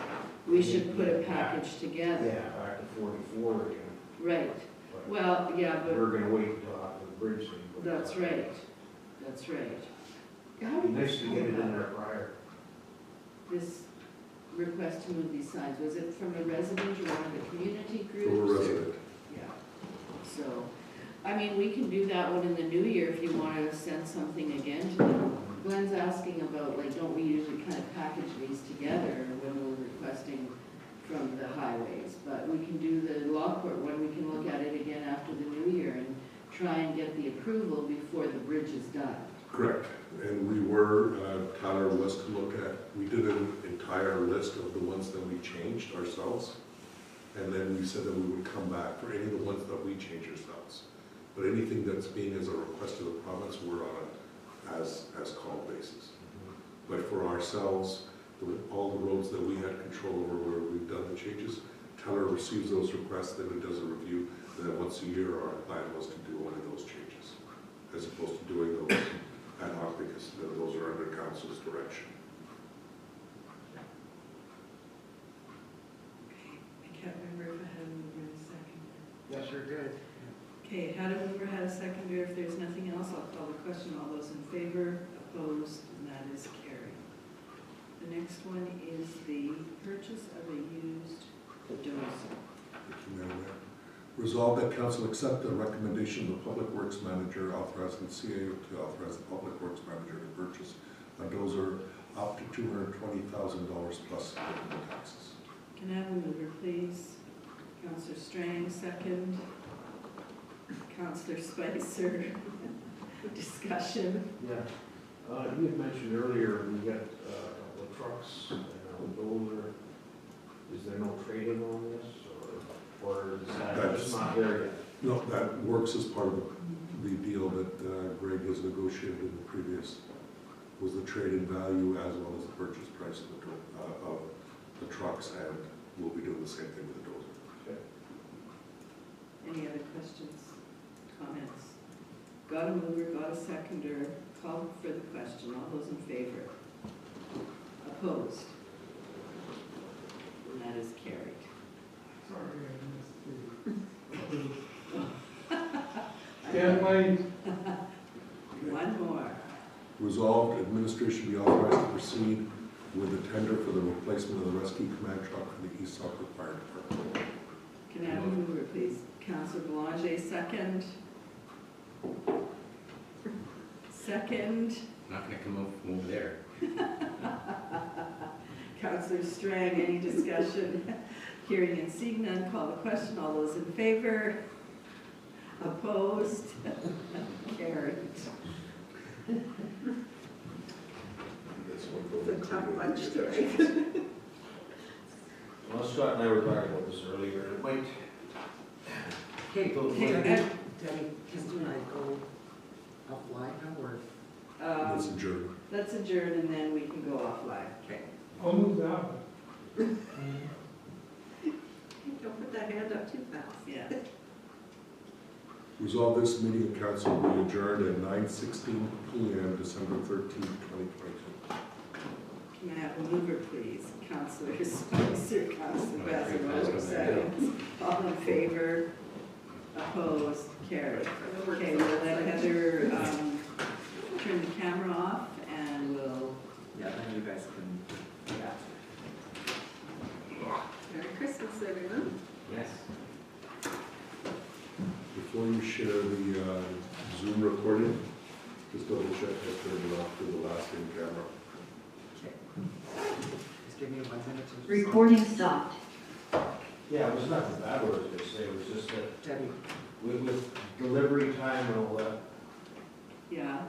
we should put a package together. Yeah, back to 44 again. Right, But well, yeah, but we're gonna wait until after the bridge thing. that's right, that's right. How It'd did be nice this to come get it in about? there prior. This request to move these signs, was it from a resident or one of the community groups? From a resident. Yeah, so, I mean, we can do that one in the new year if you wanna send something again to them. Glenn's asking about, like, don't we usually kind of package these together when we're requesting from the highways? But we can do the law court one, we can look at it again after the new year and try and get the approval before the bridge is done. Correct, and we were, Tyler was to look at, we did an entire list of the ones that we changed ourselves. And then we said that we would come back for any of the ones that we change ourselves. But anything that's being as a request of the province, we're on a as called basis. But for ourselves, all the roads that we had control over where we've done the changes, Tyler receives those requests, then he does a review, and then once a year, our plan was to do only those changes, as opposed to doing those ad hoc, because those are under council's direction. I can't remember if I had a mover and a second. Yeah, sure did. Okay, had a mover, had a seconder. If there's nothing else, I'll call the question. All those in favor, opposed, and that is carried. The next one is the purchase of a used dozer. Thank you, Madam Mayor. Resolved that council accept the recommendation of the Public Works Manager authorizing the CAO to authorize the Public Works Manager to purchase a dozer up to $220,000 plus applicable taxes. Can I have a mover, please? Councillor Strang, second. Councillor Spicer. Discussion. Yeah, you had mentioned earlier, we got a couple of trucks and a dozer. Is there no trading on this, or is that just not there yet? No, that works as part of the deal that Greg has negotiated in the previous, was the trade-in value as well as the purchase price of the trucks, and we'll be doing the same thing with the dozer. Okay. Any other questions, comments? Got a mover, got a seconder. Call for the question. All those in favor? Opposed? And that is carried. Sorry, I missed the. Can't wait. One more. Resolved, administration be authorized to proceed with the tender for the replacement of the rescue command truck for the East Suffolk Fire Department. Can I have a mover, please? Councillor Boulanger, second. Second. Not gonna come over there. Councillor Strang, any discussion? Hearing and seeing none, call the question. All those in favor? Opposed? Carried. It's a tough bunch today. Well, Scott and I were talking about this earlier, it might, Okay, Okay, Debbie, can you and I go offline now, or? Let's adjourn. Let's adjourn and then we can go offline. Okay. I'll move that one. Don't put that hand up too fast. Yeah. Resolved, this meeting of council will be adjourned at 9:16 p.m. December 13th, 2022. Can I have a mover, please? Councillor Spicer, Councillor Basilone, seconds. All in favor? Opposed? Carried. Okay, we'll let Heather turn the camera off and we'll, Yeah, then you guys can, yeah. Merry Christmas, everyone. Yes. Before you share the Zoom recording, just double check that they're off to the last in camera. Okay. Just give me 1 minute to. Recording stopped. yeah, it was nothing bad, what I was gonna say, it was just that Debbie, with delivery time and all that, yeah.